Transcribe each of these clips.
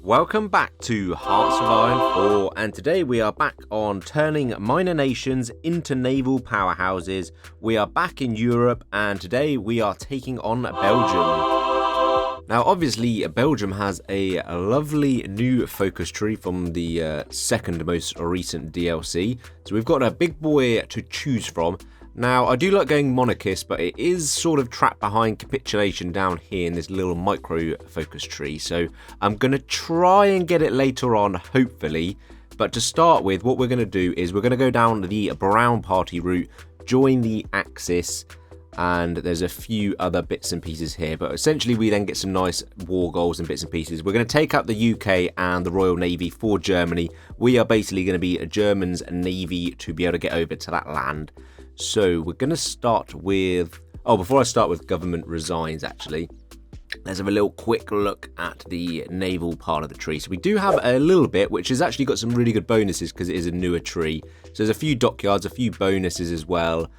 Welcome back to Hearts of Iron 4, and today we are back on turning minor nations into naval powerhouses. We are back in Europe, and today we are taking on Belgium. Now obviously Belgium has a lovely new focus tree from the second most recent DLC, so we've got a big boy to choose from. Now, I do like going monarchist, but it is sort of trapped behind capitulation down here in this little micro focus tree. So I'm going to try and get it later on, hopefully. But to start with, what we're going to do is we're going to go down the Brown Party route, join the Axis, and there's a few other bits and pieces here. But essentially, we then get some nice war goals and bits and pieces. We're going to take up the UK and the Royal Navy for Germany. We are basically going to be a German's navy to be able to get over to that land. So we're going to start with... Oh, before I start with government resigns, actually, let's have a little quick look at the naval part of the tree. So we do have a little bit, which has actually got some really good bonuses because it is a newer tree. So there's a few dockyards, a few bonuses as well.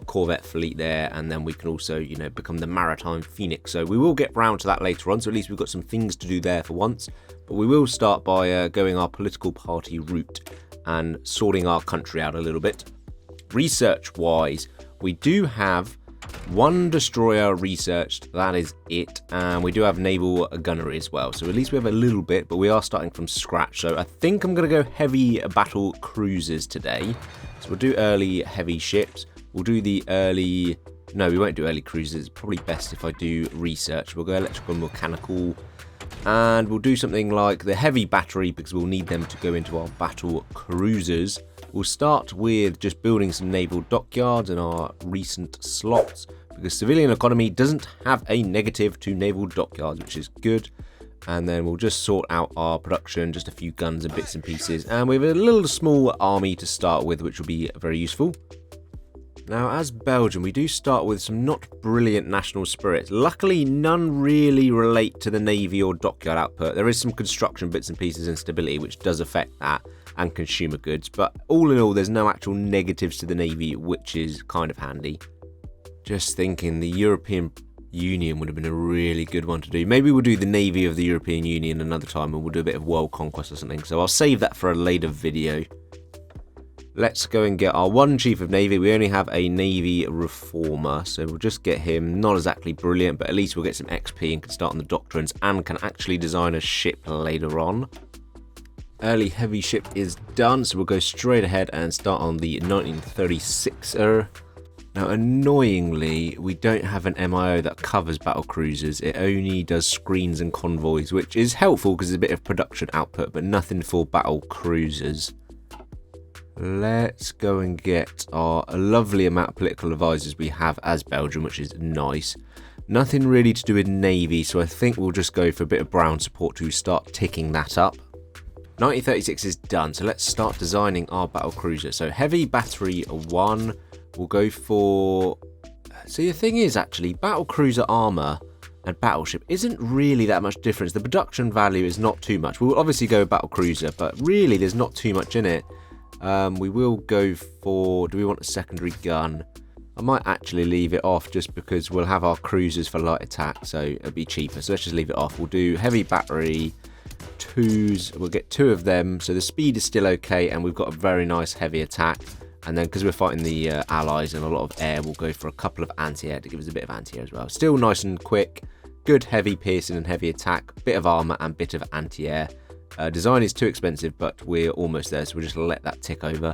Corvette fleet there, and then we can also, you know, become the Maritime Phoenix. So we will get round to that later on, so at least we've got some things to do there for once. But we will start by going our political party route and sorting our country out a little bit. Research wise, we do have one destroyer researched, that is it, and we do have naval gunnery as well, so at least we have a little bit, but we are starting from scratch. So I think I'm going to go heavy battle cruisers today. So we'll do early heavy ships, we'll do the early... No, we won't do early cruisers. It's probably best if I do research. We'll go electrical and mechanical, and we'll do something like the heavy battery because we'll need them to go into our battle cruisers. We'll start with just building some naval dockyards in our recent slots because civilian economy doesn't have a negative to naval dockyards, which is good. And then we'll just sort out our production, just a few guns and bits and pieces. And we have a little small army to start with, which will be very useful. Now, as Belgium, we do start with some not brilliant national spirits. Luckily, none really relate to the navy or dockyard output. There is some construction bits and pieces and stability, which does affect that, and consumer goods. But all in all, there's no actual negatives to the navy, which is kind of handy. Just thinking, the European Union would have been a really good one to do. Maybe we'll do the navy of the European Union another time, and we'll do a bit of world conquest or something. So I'll save that for a later video. Let's go and get our one chief of navy. We only have a navy reformer, so we'll just get him. Not exactly brilliant, but at least we'll get some XP and can start on the doctrines and can actually design a ship later on. Early heavy ship is done, so we'll go straight ahead and start on the 1936er. Now, annoyingly, we don't have an MIO that covers battle cruisers. It only does screens and convoys, which is helpful because there's a bit of production output, but nothing for battle cruisers. Let's go and get our lovely amount of political advisors we have as Belgium, which is nice. Nothing really to do with navy, so I think we'll just go for a bit of brown support to start ticking that up. 1936 is done, so let's start designing our battle cruiser. So heavy battery 1, we'll go for... See, the thing is actually, battle cruiser armor and battleship isn't really that much difference. The production value is not too much. We'll obviously go battle cruiser, but really there's not too much in it. We will go for... Do we want a secondary gun? I might actually leave it off just because we'll have our cruisers for light attack, so it'll be cheaper. So let's just leave it off. We'll do heavy battery 2s. We'll get 2 of them. So the speed is still okay, and we've got a very nice heavy attack. And then because we're fighting the allies and a lot of air, we'll go for a couple of anti-air to give us a bit of anti-air as well. Still nice and quick. Good heavy piercing and heavy attack. Bit of armor and bit of anti-air. Design is too expensive, but we're almost there, so we'll just let that tick over.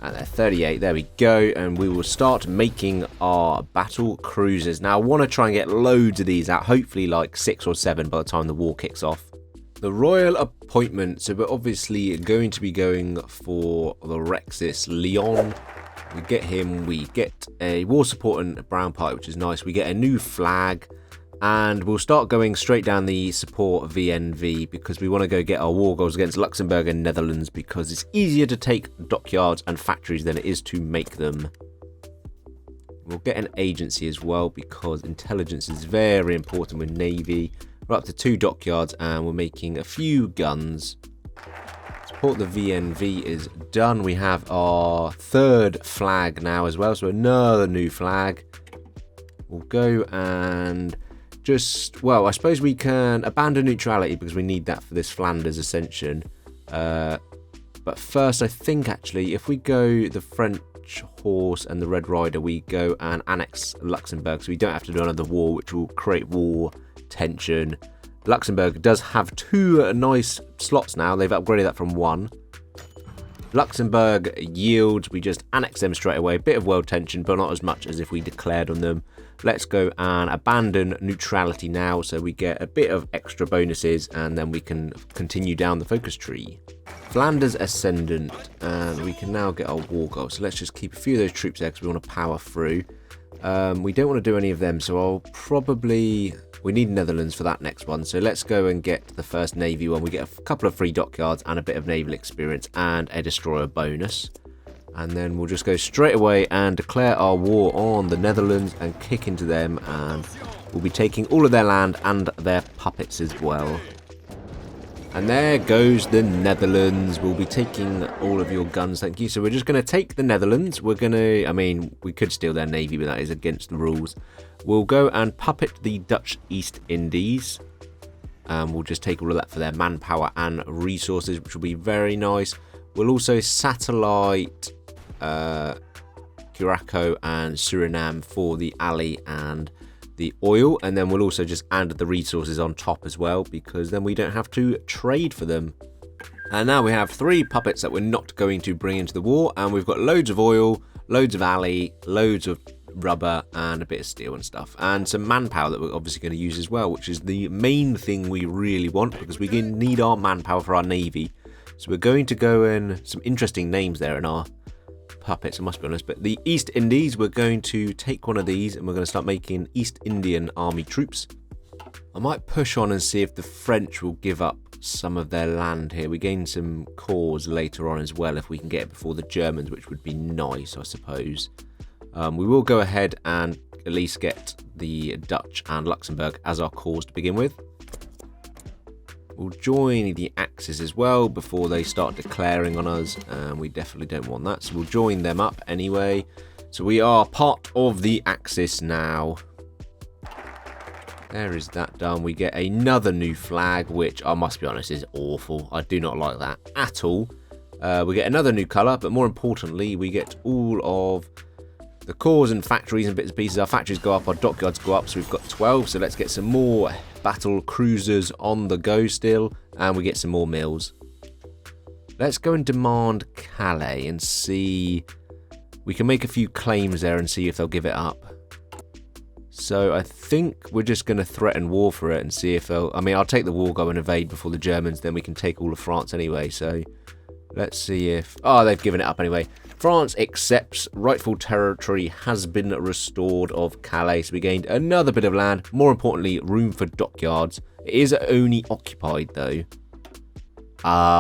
And they're 38, there we go, and we will start making our battle cruisers. Now, I want to try and get loads of these out, hopefully like 6 or 7 by the time the war kicks off. The royal appointment, so we're obviously going to be going for the Rexis Leon. We get him, we get a war support and a brown party, which is nice. We get a new flag. And we'll start going straight down the support VNV because we want to go get our war goals against Luxembourg and Netherlands because it's easier to take dockyards and factories than it is to make them. We'll get an agency as well because intelligence is very important with Navy. We're up to 2 dockyards and we're making a few guns. Support the VNV is done. We have our 3rd flag now as well, so another new flag. We'll go and... just, well, I suppose we can abandon neutrality because we need that for this Flanders ascension. But first, I think actually, if we go the French horse and the Red Rider, we go and annex Luxembourg, so we don't have to do another war, which will create war tension. Luxembourg does have 2 nice slots now. They've upgraded that from 1. Luxembourg yields. We just annex them straight away. Bit of world tension, but not as much as if we declared on them. Let's go and abandon neutrality now, so we get a bit of extra bonuses, and then we can continue down the focus tree. Flanders Ascendant, and we can now get our war goal. So let's just keep a few of those troops there because we want to power through. We don't want to do any of them, so I'll probably... We need Netherlands for that next one, so let's go and get the first Navy one. We get a couple of free dockyards and a bit of naval experience and a destroyer bonus. And then we'll just go straight away and declare our war on the Netherlands and kick into them, and we'll be taking all of their land and their puppets as well. And there goes the Netherlands. We'll be taking all of your guns, thank you. So we're just going to take the Netherlands. We're going to, I mean, we could steal their navy, but that is against the rules. We'll go and puppet the Dutch East Indies. We'll just take all of that for their manpower and resources, which will be very nice. We'll also satellite Curacao and Suriname for the alley and the oil, and then we'll also just add the resources on top as well, because then we don't have to trade for them. And now we have 3 puppets that we're not going to bring into the war, and we've got loads of oil, loads of alley, loads of rubber, and a bit of steel and stuff, and some manpower that we're obviously going to use as well, which is the main thing we really want, because we need our manpower for our navy. So we're going to go in some interesting names there in our puppets, I must be honest, but the East Indies, we're going to take one of these and we're going to start making East Indian army troops. I might push on and see if the French will give up some of their land here. We gain some cores later on as well if we can get it before the Germans, which would be nice, I suppose. We will go ahead and at least get the Dutch and Luxembourg as our cores to begin with. We'll join the Axis as well before they start declaring on us, and we definitely don't want that, so we'll join them up anyway. So we are part of the Axis now. There is that done. We get another new flag, which I must be honest is awful. I do not like that at all. We get another new colour, but more importantly we get all of the cores and factories and bits and pieces. Our factories go up, our dockyards go up, so we've got 12, so let's get some more battle cruisers on the go still, and we get some more mills. Let's go and demand Calais and see, we can make a few claims there and see if they'll give it up. So I think we're just going to threaten war for it and see if they'll, I mean, I'll take the war, go and invade before the Germans, then we can take all of France anyway. So let's see if, oh, they've given it up anyway. France accepts, rightful territory has been restored of Calais. So we gained another bit of land, more importantly, room for dockyards. It is only occupied though.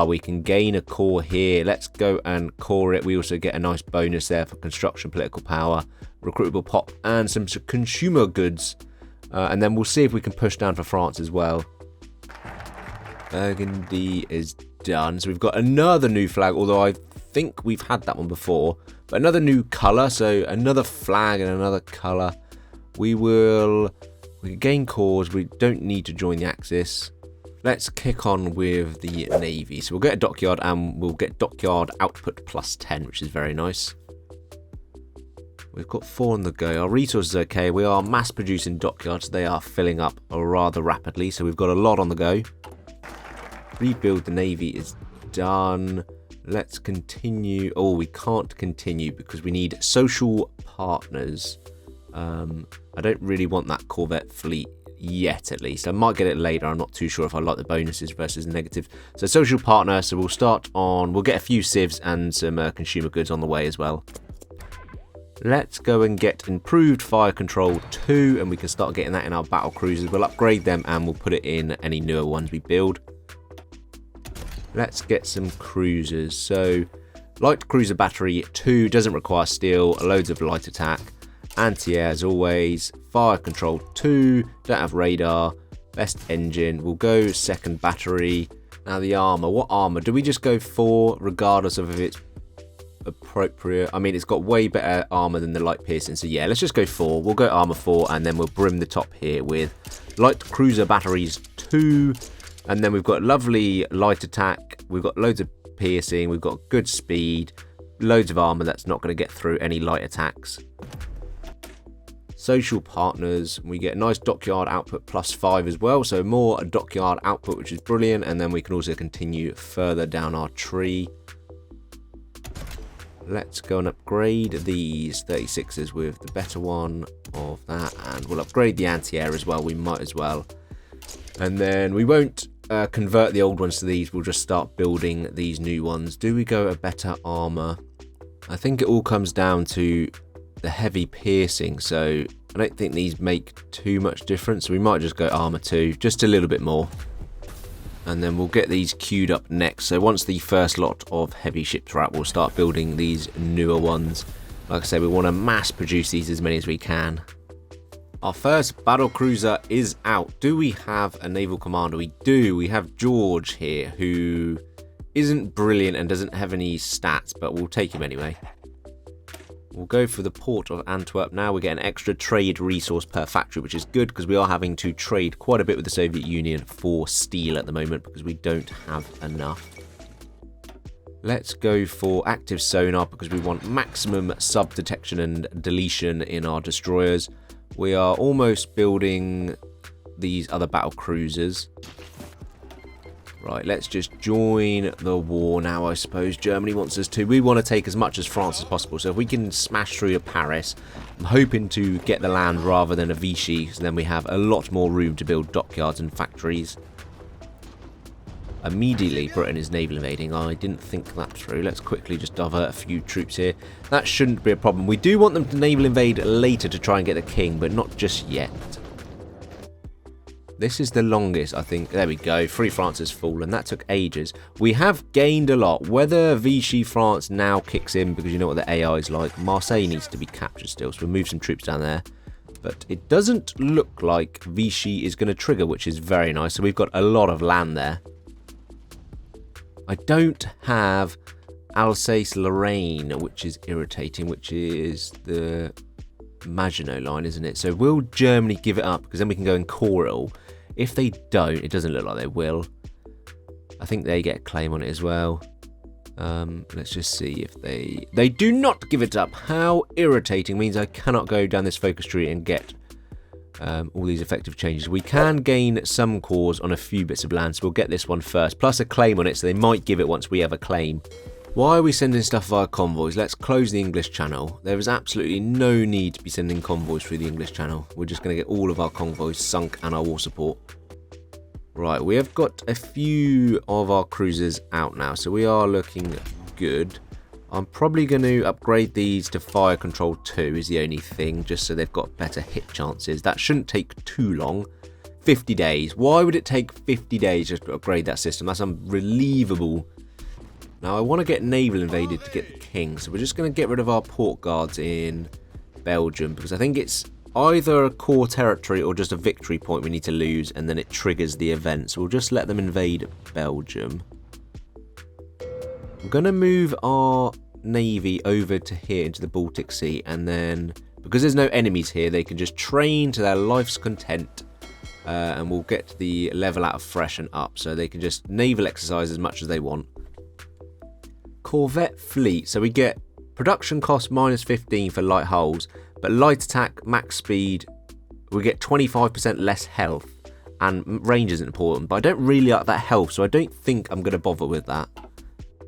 We can gain a core here. Let's go and core it. We also get a nice bonus there for construction, political power, recruitable pop, and some consumer goods. And then we'll see if we can push down for France as well. Burgundy is done. So we've got another new flag, although I think we've had that one before. But another new colour, so another flag and another colour. We can gain cores. We don't need to join the Axis. Let's kick on with the Navy. So we'll get a dockyard and we'll get dockyard output plus 10, which is very nice. We've got 4 on the go. Our resources are okay. We are mass producing dockyards. They are filling up rather rapidly. So we've got a lot on the go. Rebuild the Navy is done. Let's continue. Oh, we can't continue because we need social partners. I don't really want that Corvette fleet yet, at least. I might get it later. I'm not too sure if I like the bonuses versus the negatives. So social partner. So we'll start on, we'll get a few civs and some consumer goods on the way as well. Let's go and get improved fire control 2, and we can start getting that in our battle cruisers. We'll upgrade them and we'll put it in any newer ones we build. Let's get some cruisers. So light cruiser battery 2 doesn't require steel, loads of light attack, anti-air as always, fire control 2, don't have radar, best engine. We'll go second battery. Now the armor, what armor do we just go for regardless of if it's appropriate? I mean, it's got way better armor than the light piercing, so yeah, let's just go 4. We'll go armor 4 and then we'll brim the top here with Light cruiser batteries 2. And then we've got lovely light attack. We've got loads of piercing. We've got good speed. Loads of armor that's not going to get through any light attacks. Social partners, we get nice dockyard output +5 as well, so more dockyard output, which is brilliant. And then we can also continue further down our tree. Let's go and upgrade these 36s with the better one of that, and we'll upgrade the anti-air as well. We might as well. And then we won't convert the old ones to these, we'll just start building these new ones. Do we go a better armor? I think it all comes down to the heavy piercing, so I don't think these make too much difference. We might just go armor 2, just a little bit more. And then we'll get these queued up next. So once the first lot of heavy ships are out, we'll start building these newer ones. Like I said, we want to mass produce these as many as we can. Our first battle cruiser is out. Do we have a naval commander? We do. We have George here, who isn't brilliant and doesn't have any stats, but we'll take him anyway. We'll go for the port of Antwerp now. We get an extra trade resource per factory, which is good because we are having to trade quite a bit with the Soviet Union for steel at the moment because we don't have enough. Let's go for active sonar because we want maximum sub detection and deletion in our destroyers. We are almost building these other battle cruisers. Right, let's just join the war now, I suppose. Germany wants us to. We want to take as much as France as possible. So if we can smash through to Paris, I'm hoping to get the land rather than a Vichy. So then we have a lot more room to build dockyards and factories. Immediately, Britain is naval invading. I didn't think that through. Let's quickly just divert a few troops here. That shouldn't be a problem. We do want them to naval invade later to try and get the king, but not just yet. This is the longest, I think. There we go. Free France has fallen. That took ages. We have gained a lot. Whether Vichy France now kicks in, because you know what the AI is like. Marseille needs to be captured still, so we'll move some troops down there. But it doesn't look like Vichy is going to trigger, which is very nice. So we've got a lot of land there. I don't have Alsace-Lorraine, which is irritating, which is the Maginot Line, isn't it? So will Germany give it up? Because then we can go and core it all. If they don't, it doesn't look like they will. I think they get a claim on it as well. Let's just see if they do not give it up. How irritating. Means I cannot go down this focus tree and get all these effective changes. We can gain some cores on a few bits of land, so we'll get this one first. Plus a claim on it, so they might give it once we have a claim. Why are we sending stuff via convoys? Let's close the English Channel. There is absolutely no need to be sending convoys through the English Channel. We're just going to get all of our convoys sunk and our war support. Right, we have got a few of our cruisers out now, so we are looking good. I'm probably going to upgrade these to fire control 2 is the only thing, just so they've got better hit chances. That shouldn't take too long. 50 days. Why would it take 50 days just to upgrade that system? That's unbelievable. Now, I want to get naval invaded to get the king, so we're just going to get rid of our port guards in Belgium, because I think it's either a core territory or just a victory point we need to lose, and then it triggers the event. So we'll just let them invade Belgium. I'm going to move our navy over to here into the Baltic Sea, and then, because there's no enemies here, they can just train to their life's content, and we'll get the level out of fresh and up, so they can just naval exercise as much as they want. Corvette fleet, so we get production cost -15 for light hulls, but light attack, max speed, we get 25% less health, and range isn't important, but I don't really like that health, so I don't think I'm going to bother with that.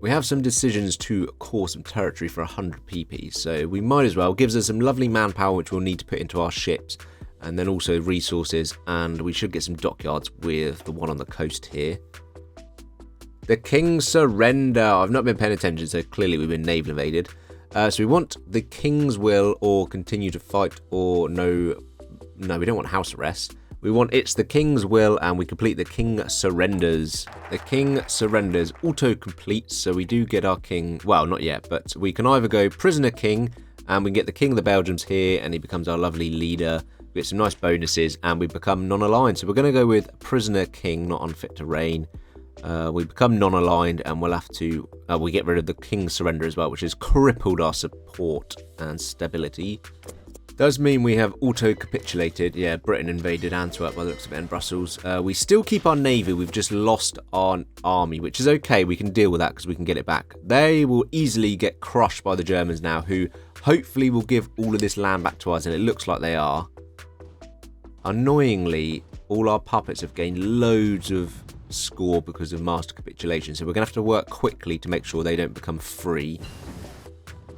We have some decisions to core some territory for 100 PP, so we might as well. Gives us some lovely manpower which we'll need to put into our ships, and then also resources, and we should get some dockyards with the one on the coast here. The King's Surrender. I've not been paying attention, so clearly we've been naval invaded. So we want the King's Will or continue to fight, or no, we don't want house arrest. We want it's the King's Will, and we complete the King Surrenders. The King Surrenders auto-complete, so we do get our king. Well, not yet, but we can either go prisoner king, and we can get the King of the Belgians here, and he becomes our lovely leader. We get some nice bonuses, and we become non-aligned. So we're going to go with prisoner king, not unfit to reign. We become non-aligned, and we'll have to we get rid of the King's Surrender as well, which has crippled our support and stability. Does mean we have auto-capitulated. Yeah, Britain invaded Antwerp by the looks of it, and Brussels. We still keep our navy. We've just lost our army, which is okay. We can deal with that because we can get it back. They will easily get crushed by the Germans now, who hopefully will give all of this land back to us, and it looks like they are. Annoyingly, all our puppets have gained loads of score because of master capitulation, so we're going to have to work quickly to make sure they don't become free.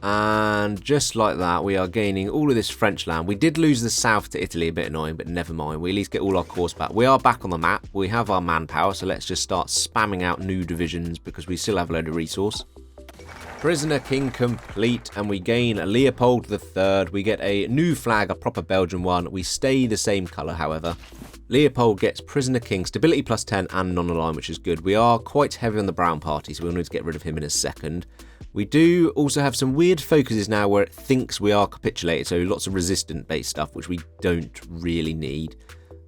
And just like that, we are gaining all of this French land. We did lose the south to Italy, a bit annoying, but never mind. We at least get all our corps back. We are back on the map. We have our manpower, so let's just start spamming out new divisions because we still have a load of resource. Prisoner King complete, and we gain Leopold III. We get a new flag, a proper Belgian one. We stay the same colour, however. Leopold gets Prisoner King, stability +10 and non-aligned, which is good. We are quite heavy on the Brown Party, so we'll need to get rid of him in a second. We do also have some weird focuses now where it thinks we are capitulated, so lots of resistant-based stuff, which we don't really need.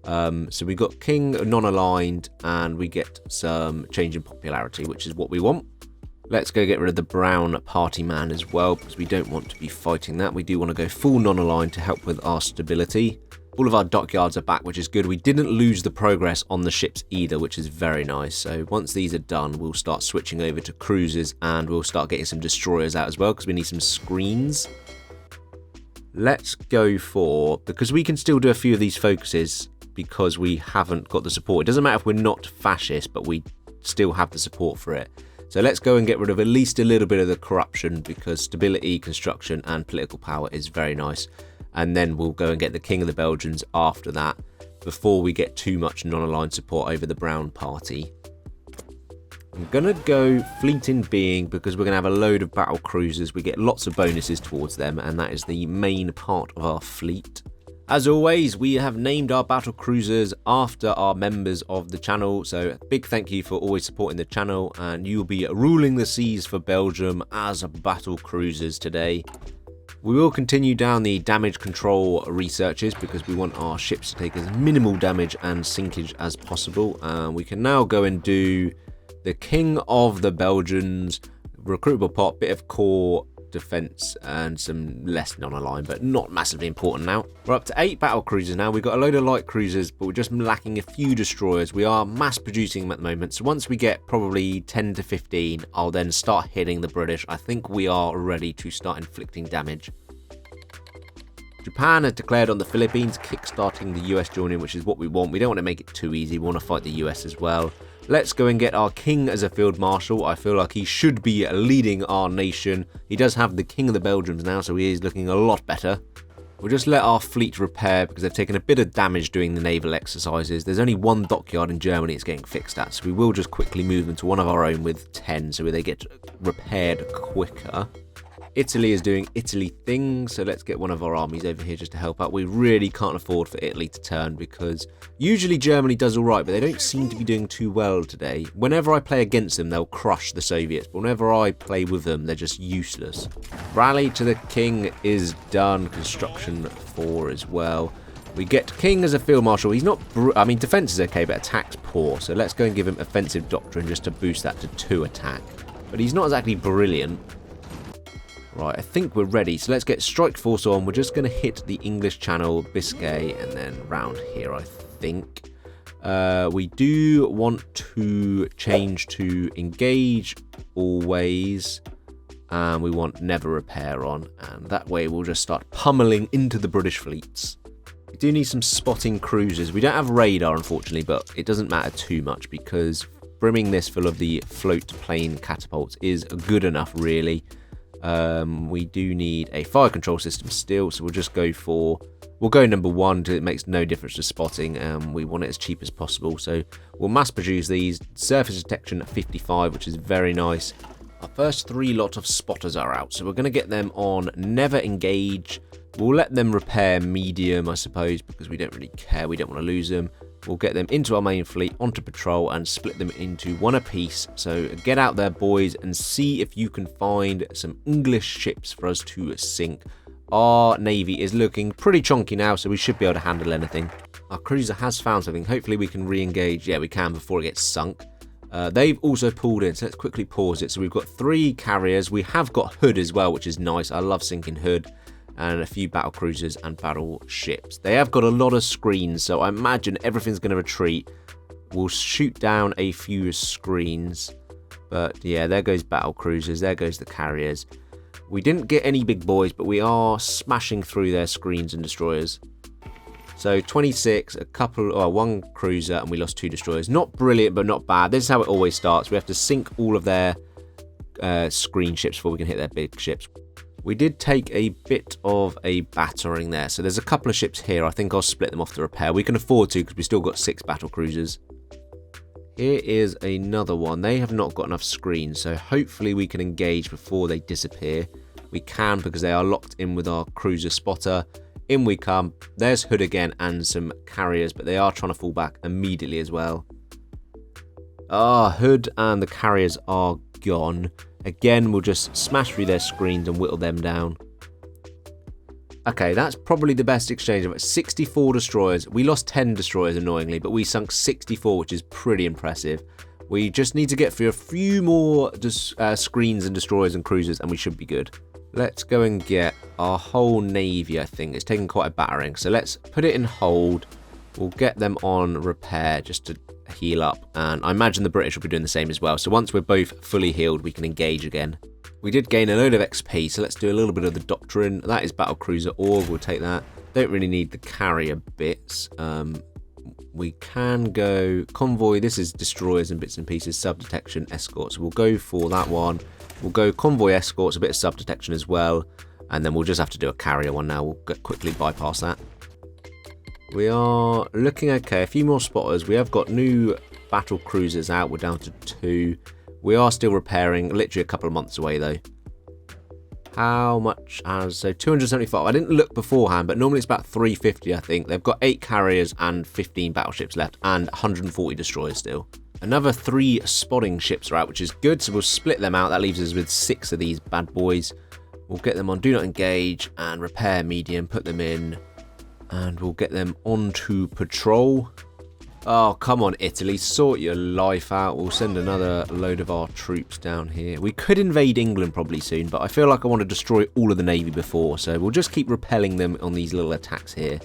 So we got King non-aligned, and we get some change in popularity, which is what we want. Let's go get rid of the Brown Party man as well, because we don't want to be fighting that. We do want to go full non-aligned to help with our stability. All of our dockyards are back, which is good. We didn't lose the progress on the ships either, which is very nice. So once these are done, we'll start switching over to cruisers, and we'll start getting some destroyers out as well, because we need some screens. Let's go for, because we can still do a few of these focuses because we haven't got the support. It doesn't matter if we're not fascist, but we still have the support for it. So let's go and get rid of at least a little bit of the corruption, because stability, construction and political power is very nice. And then we'll go and get the King of the Belgians after that, before we get too much non-aligned support over the Brown Party. I'm going to go Fleet in Being, because we're going to have a load of battle cruisers. We get lots of bonuses towards them, and that is the main part of our fleet. As always, we have named our battle cruisers after our members of the channel, so big thank you for always supporting the channel, and you will be ruling the seas for Belgium as battle cruisers today. We will continue down the damage control researches, because we want our ships to take as minimal damage and sinkage as possible. We can now go and do the King of the Belgians, recruitable pot, bit of core defense and some less non-aligned, but not massively important now. We're up to 8 battle cruisers now. We've got a load of light cruisers, but we're just lacking a few destroyers. We are mass producing them at the moment, so once we get probably 10 to 15, I'll then start hitting the British. I think we are ready to start inflicting damage. Japan has declared on the Philippines, kickstarting the US joining, which is what we want. We don't want to make it too easy. We want to fight the US as well. Let's go and get our king as a field marshal. I feel like he should be leading our nation. He does have the King of the Belgians now, so he is looking a lot better. We'll just let our fleet repair, because they've taken a bit of damage doing the naval exercises. There's only 1 dockyard in Germany it's getting fixed at, so we will just quickly move them to one of our own with 10, so they get repaired quicker. Italy is doing Italy things, so let's get one of our armies over here just to help out. We really can't afford for Italy to turn, because usually Germany does alright, but they don't seem to be doing too well today. Whenever I play against them, they'll crush the Soviets, but whenever I play with them, they're just useless. Rally to the King is done. Construction 4 as well. We get King as a field marshal. He's not, defense is okay, but attack's poor, so let's go and give him offensive doctrine just to boost that to 2 attack. But he's not exactly brilliant. Right, I think we're ready, so let's get Strike Force on. We're just going to hit the English Channel, Biscay, and then round here, I think. We do want to change to Engage always, and we want Never Repair on, and that way we'll just start pummeling into the British fleets. We do need some spotting cruisers. We don't have radar, unfortunately, but it doesn't matter too much, because brimming this full of the float plane catapults is good enough, really. We do need a fire control system still, so we'll just go for, we'll go number 1, it makes no difference to spotting, we want it as cheap as possible, so we'll mass produce these. Surface detection at 55, which is very nice. Our first 3 lot of spotters are out, so we're going to get them on Never Engage. We'll let them repair medium, I suppose, because we don't really care, we don't want to lose them. We'll get them into our main fleet, onto patrol, and split them into 1 apiece. So get out there, boys, and see if you can find some English ships for us to sink. Our navy is looking pretty chonky now, so we should be able to handle anything. Our cruiser has found something. Hopefully we can re-engage. Yeah, we can before it gets sunk. They've also pulled in, so let's quickly pause it. So we've got 3 carriers. We have got Hood as well, which is nice. I love sinking Hood. and a few battle cruisers and battle ships. They have got a lot of screens, so I imagine everything's going to retreat. We'll shoot down a few screens, but yeah, there goes battle cruisers, there goes the carriers. We didn't get any big boys, but we are smashing through their screens and destroyers. So 26, one cruiser, and we lost 2 destroyers. Not brilliant, but not bad. This is how it always starts. We have to sink all of their screen ships before we can hit their big ships. We did take a bit of a battering there. So there's a couple of ships here. I think I'll split them off to repair. We can afford to because we still got 6 battle cruisers. Here is another one. They have not got enough screens, so hopefully we can engage before they disappear. We can because they are locked in with our cruiser spotter. In we come. There's Hood again and some carriers, but they are trying to fall back immediately as well. Hood and the carriers are gone. Again, we'll just smash through their screens and whittle them down. Okay, that's probably the best exchange of it. 64 destroyers. We lost 10 destroyers, annoyingly, but we sunk 64, which is pretty impressive. We just need to get through a few more screens and destroyers and cruisers, and we should be good. Let's go and get our whole navy, I think. It's taking quite a battering, so let's put it in hold. We'll get them on repair just to heal up, and I imagine the British will be doing the same as well. So once we're both fully healed, we can engage again. We did gain a load of XP, so let's do a little bit of the doctrine. That is battle cruiser org. We'll take that. Don't really need the carrier bits. We can go convoy. This is destroyers and bits and pieces, sub detection, escorts. We'll go for that one. We'll go convoy escorts, a bit of sub detection as well, and then we'll just have to do a carrier one now. We'll quickly bypass that. We are looking okay. A few more spotters. We have got new battle cruisers out. We're down to 2. We are still repairing, literally a couple of months away though. How much as, so 275. I didn't look beforehand, but normally it's about 350, I think. They've got 8 carriers and 15 battleships left, and 140 destroyers still. Another 3 spotting ships are out, which is good, so we'll split them out. That leaves us with 6 of these bad boys. We'll get them on do not engage and repair medium, put them in, and we'll get them onto patrol. Oh, come on, Italy, sort your life out. We'll send another load of our troops down here. We could invade England probably soon, but I feel like I want to destroy all of the navy before, so we'll just keep repelling them on these little attacks here.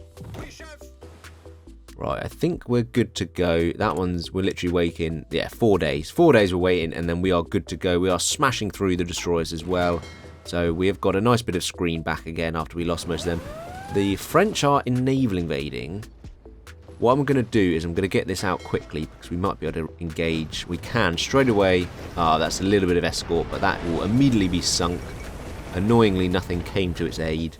Right, I think we're good to go. That one's, we're literally waiting, yeah, 4 days. 4 days we're waiting, and then we are good to go. We are smashing through the destroyers as well. So we have got a nice bit of screen back again after we lost most of them. The French are in naval invading. What I'm going to do is I'm going to get this out quickly because we might be able to engage. We can straight away. That's a little bit of escort, but that will immediately be sunk. Annoyingly, nothing came to its aid.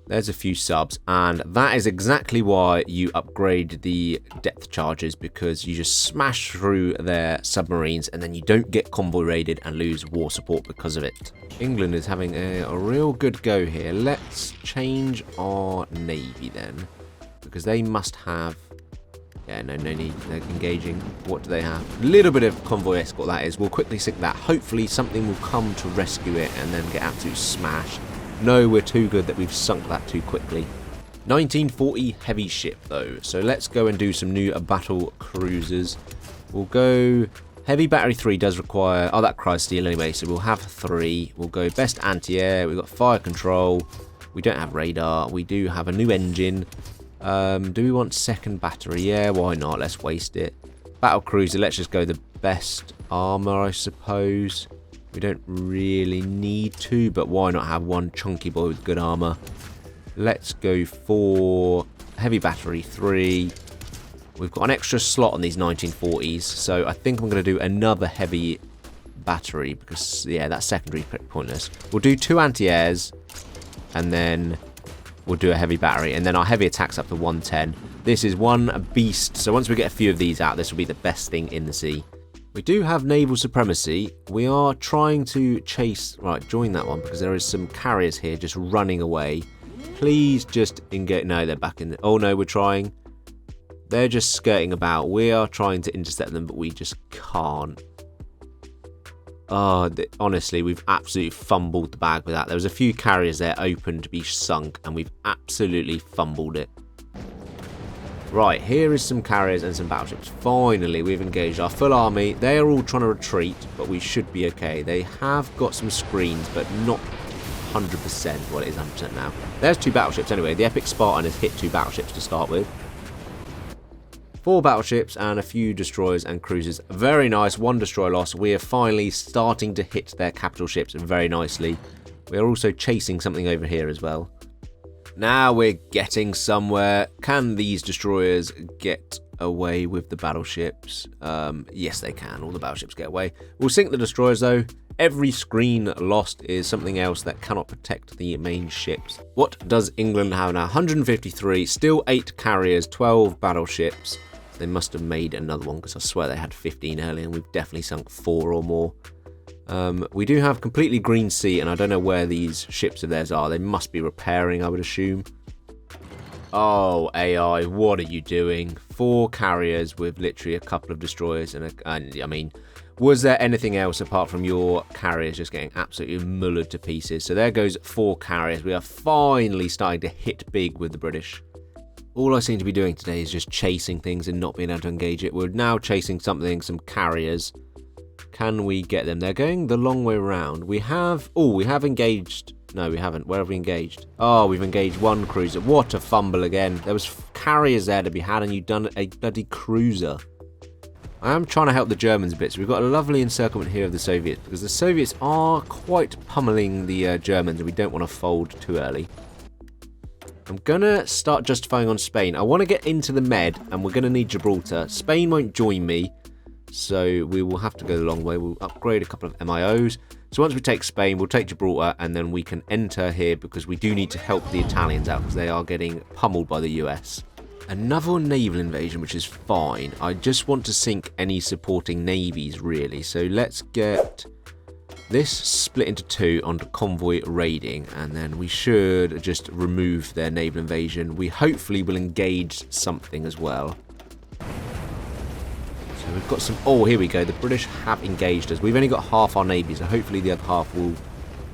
There's a few subs, and that is exactly why you upgrade the depth charges, because you just smash through their submarines and then you don't get convoy raided and lose war support because of it. England is having a real good go here. Let's change our navy then, because they must have, yeah, no need, they're engaging. What do they have? A little bit of convoy escort, that is. We'll quickly sink that. Hopefully something will come to rescue it and then get absolutely smashed. No, we're too good that we've sunk that too quickly. 1940 heavy ship though, so let's go and do some new battle cruisers. We'll go, heavy battery 3 does require, that cries steel anyway, so we'll have 3. We'll go best anti-air, we've got fire control, we don't have radar, we do have a new engine. Do we want second battery? Yeah, why not? Let's waste it. Battle cruiser, let's just go the best armor, I suppose. We don't really need to, but why not have one chunky boy with good armor? Let's go for heavy battery 3. We've got an extra slot on these 1940s, so I think I'm going to do another heavy battery because, yeah, that's secondary pointless. We'll do 2 anti-airs, and then we'll do a heavy battery, and then our heavy attack's up to 110. This is one beast, so once we get a few of these out, this will be the best thing in the sea. We do have naval supremacy. We are trying to chase, right, join that one, because there is some carriers here just running away. Please just engage. No, they're back in. Oh no, we're trying. They're just skirting about. We are trying to intercept them, but we just can't. Honestly, we've absolutely fumbled the bag with that. There was a few carriers there open to be sunk, and we've absolutely fumbled it. Right, here is some carriers and some battleships. Finally, we've engaged our full army. They are all trying to retreat, but we should be okay. They have got some screens, but not 100%. Well, it is 100% now. There's 2 battleships anyway. The Epic Spartan has hit 2 battleships to start with. 4 battleships and a few destroyers and cruisers. Very nice. 1 destroyer loss. We are finally starting to hit their capital ships very nicely. We are also chasing something over here as well. Now we're getting somewhere. Can these destroyers get away with the battleships? Yes, they can. All the battleships get away. We'll sink the destroyers though. Every screen lost is something else that cannot protect the main ships. What does England have now? 153, still 8 carriers, 12 battleships. They must have made another one because I swear they had 15 earlier and we've definitely sunk 4 or more. We do have completely green sea and I don't know where these ships of theirs are. They must be repairing, I would assume. Oh, AI, what are you doing? 4 carriers with literally a couple of destroyers and I mean, was there anything else apart from your carriers just getting absolutely mullered to pieces? So there goes 4 carriers. We are finally starting to hit big with the British. All I seem to be doing today is just chasing things and not being able to engage it. We're now chasing something, some carriers. Can we get them? They're going the long way around. We have engaged. No, we haven't. Where have we engaged? Oh, we've engaged 1 cruiser. What a fumble again. There was carriers there to be had and you've done a bloody cruiser. I am trying to help the Germans a bit. So we've got a lovely encirclement here of the Soviets because the Soviets are quite pummeling the Germans and we don't want to fold too early. I'm going to start justifying on Spain. I want to get into the Med and we're going to need Gibraltar. Spain won't join me, so we will have to go the long way. We'll upgrade a couple of MIOs. So once we take Spain, we'll take Gibraltar and then we can enter here because we do need to help the Italians out because they are getting pummeled by the US. Another naval invasion, which is fine. I just want to sink any supporting navies, really. So let's get this split into 2 under convoy raiding, and then we should just remove their naval invasion. We hopefully will engage something as well. So we've got some... Oh, here we go. The British have engaged us. We've only got half our navy, so hopefully the other half will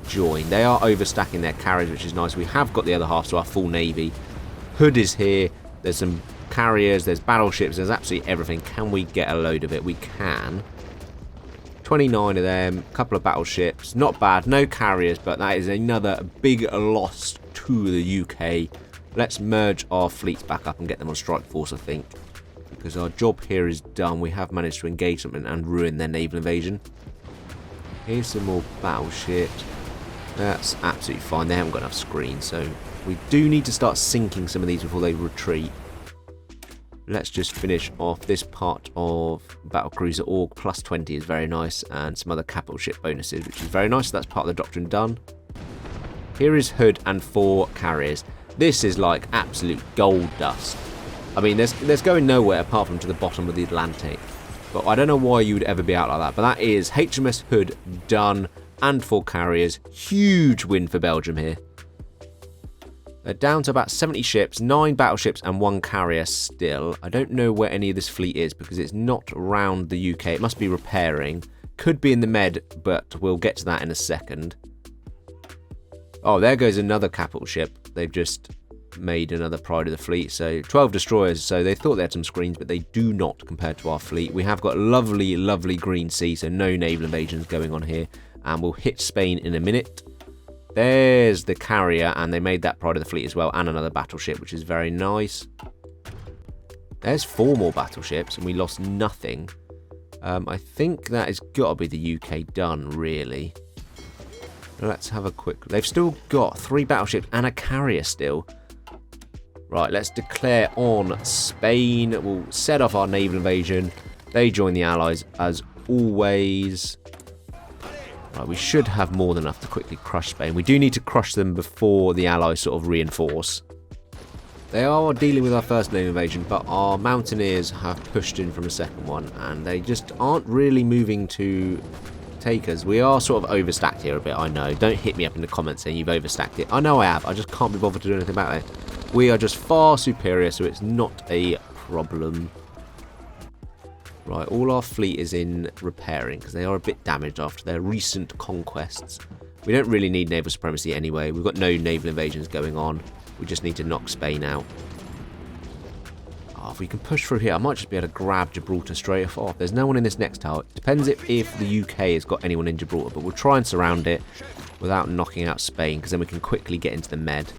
join. They are overstacking their carriers, which is nice. We have got the other half, so our full navy. Hood is here. There's some carriers, there's battleships, there's absolutely everything. Can we get a load of it? We can. 29 of them, a couple of battleships. Not bad, no carriers, but that is another big loss to the UK. Let's merge our fleets back up and get them on strike force, I think. Because our job here is done. We have managed to engage something and ruin their naval invasion. Here's some more battleships. That's absolutely fine. They haven't got enough screens, so we do need to start sinking some of these before they retreat. Let's just finish off this part of Battlecruiser Org. Plus 20 is very nice, and some other capital ship bonuses, which is very nice. So that's part of the doctrine done. Here is Hood and 4 carriers. This is like absolute gold dust. I mean, there's going nowhere apart from to the bottom of the Atlantic. But I don't know why you would ever be out like that. But that is HMS Hood done, and 4 carriers. Huge win for Belgium here. They're down to about 70 ships, 9 battleships and 1 carrier still. I don't know where any of this fleet is because it's not around the UK. It must be repairing. Could be in the Med, but we'll get to that in a second. Oh, there goes another capital ship. They've just made another pride of the fleet. So 12 destroyers. So they thought they had some screens, but they do not compared to our fleet. We have got lovely, lovely green sea, so no naval invasions going on here. And we'll hit Spain in a minute. There's the carrier, and they made that pride of the fleet as well, and another battleship, which is very nice. There's 4 more battleships, and we lost nothing. I think that has got to be the UK done, really. Let's have a quick... They've still got 3 battleships and a carrier still. Right, let's declare on Spain. We'll set off our naval invasion. They join the Allies, as always. Right, we should have more than enough to quickly crush Spain. We do need to crush them before the Allies sort of reinforce. They are dealing with our first naval invasion, but our mountaineers have pushed in from a second one, and they just aren't really moving to take us. We are sort of overstacked here a bit, I know. Don't hit me up in the comments saying you've overstacked it. I know I have. I just can't be bothered to do anything about it. We are just far superior, so it's not a problem. Right, all our fleet is in repairing because they are a bit damaged after their recent conquests. We don't really need naval supremacy anyway. We've got no naval invasions going on. We just need to knock Spain out. Oh, if we can push through here, I might just be able to grab Gibraltar straight off. There's no one in this next tower. It depends if the UK has got anyone in Gibraltar, but we'll try and surround it. without knocking out Spain, because then we can quickly get into the Med.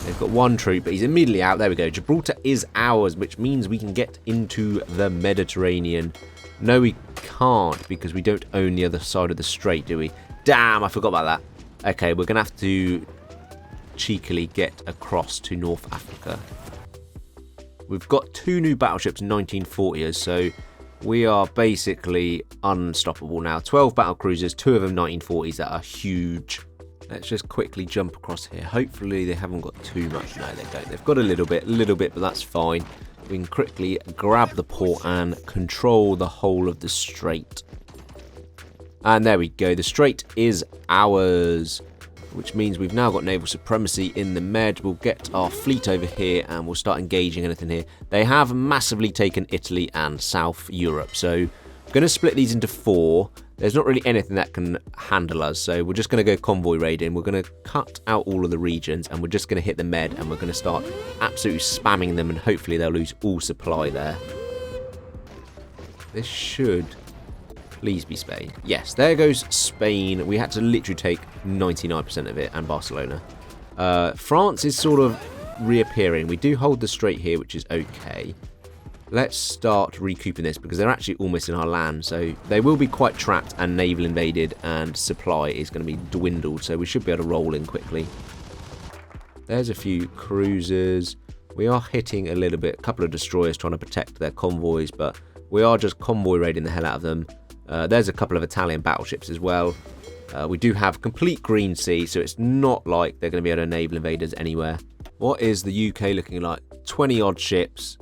They've got one troop, but he's immediately out. There we go. Gibraltar is ours, which means we can get into the Mediterranean. No, we can't, because we don't own the other side of the strait, do we? Damn, I forgot about that. Okay, we're going to have to cheekily get across to North Africa. We've got 2 new battleships 1940s, so we are basically unstoppable now. 12 battle cruisers, 2 of them 1940s that are huge. Let's just quickly jump across here. Hopefully they haven't got too much. No, they don't. They've got a little bit, but that's fine. We can quickly grab the port and control the whole of the strait. And there we go. The strait is ours, which means we've now got naval supremacy in the Med. We'll get our fleet over here and we'll start engaging anything here. They have massively taken Italy and South Europe, so I'm going to split these into 4. There's not really anything that can handle us, so we're just going to go convoy raiding. We're going to cut out all of the regions, and we're just going to hit the Med, and we're going to start absolutely spamming them, and hopefully they'll lose all supply there. This should please be Spain. Yes, there goes Spain. We had to literally take 99% of it, and Barcelona. France is sort of reappearing. We do hold the strait here, which is okay. Let's start recouping this, because they're actually almost in our land, so they will be quite trapped and naval invaded, and supply is going to be dwindled, so we should be able to roll in quickly. There's a few cruisers. We are hitting a little bit, a couple of destroyers trying to protect their convoys, but we are just convoy raiding the hell out of them. There's a couple of Italian battleships as well. We do have complete green sea, so it's not like they're going to be able to naval invaders anywhere. What is the UK looking like? 20 odd ships,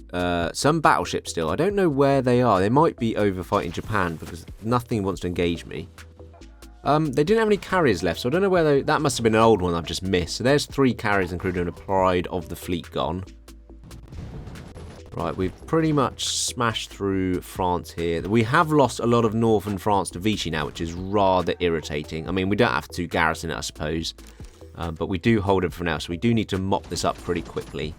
some battleships still. I don't know where they are. They might be over fighting Japan, because nothing wants to engage me. They didn't have any carriers left, so I don't know where that must have been an old one I've just missed. So there's 3 carriers, including a pride of the fleet gone. Right, we've pretty much smashed through France here. We have lost a lot of northern France to Vichy now, which is rather irritating. I mean, we don't have to garrison it, I suppose, but we do hold it for now, so we do need to mop this up pretty quickly.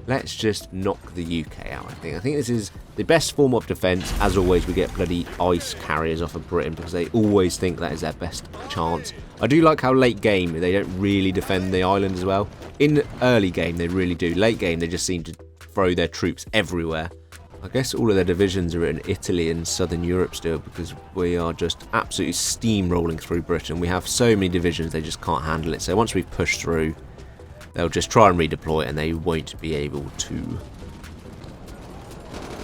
Let's just knock the UK out, I think. I think this is the best form of defence. As always, we get bloody ice carriers off of Britain, because they always think that is their best chance. I do like how late game, they don't really defend the island as well. In early game, they really do. Late game, they just seem to throw their troops everywhere. I guess all of their divisions are in Italy and Southern Europe still, because we are just absolutely steamrolling through Britain. We have so many divisions, they just can't handle it. So once we've pushed through, they'll just try and redeploy, and they won't be able to.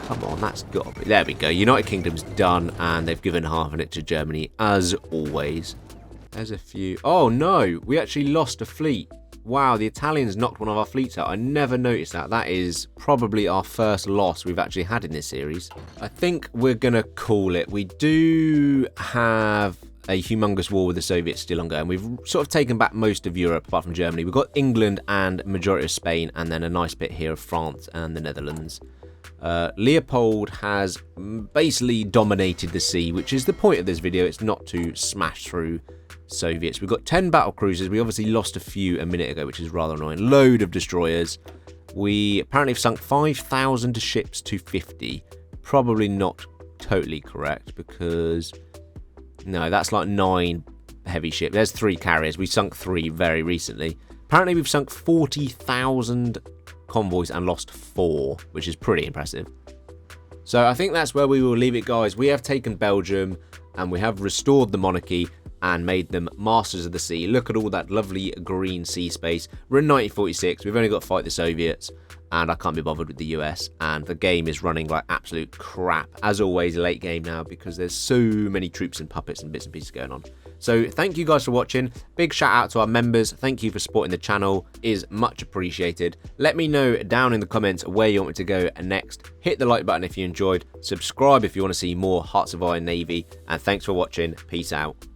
Come on, that's got to be. There we go. United Kingdom's done, and they've given half of it to Germany, as always. There's a few. Oh, no. We actually lost a fleet. Wow, the Italians knocked one of our fleets out. I never noticed that. That is probably our first loss we've actually had in this series. I think we're going to call it. We do have a humongous war with the Soviets still ongoing. We've sort of taken back most of Europe apart from Germany. We've got England and majority of Spain, and then a nice bit here of France and the Netherlands. Leopold has basically dominated the sea, which is the point of this video. It's not to smash through Soviets. We've got 10 battle cruisers. We obviously lost a few a minute ago, which is rather annoying. Load of destroyers. We apparently have sunk 5,000 ships to 50. Probably not totally correct, because no, that's like 9 heavy ships. There's 3 carriers. We sunk 3 very recently. Apparently we've sunk 40,000 convoys and lost 4, which is pretty impressive. So I think that's where we will leave it, guys. We have taken Belgium, and we have restored the monarchy and made them masters of the sea. Look at all that lovely green sea space. We're in 1946. We've only got to fight the Soviets, and I can't be bothered with the US, and the game is running like absolute crap. As always, late game now, because there's so many troops and puppets and bits and pieces going on. So thank you guys for watching. Big shout out to our members. Thank you for supporting the channel. It is much appreciated. Let me know down in the comments where you want me to go next. Hit the like button if you enjoyed. Subscribe if you want to see more Hearts of Iron Navy. And thanks for watching. Peace out.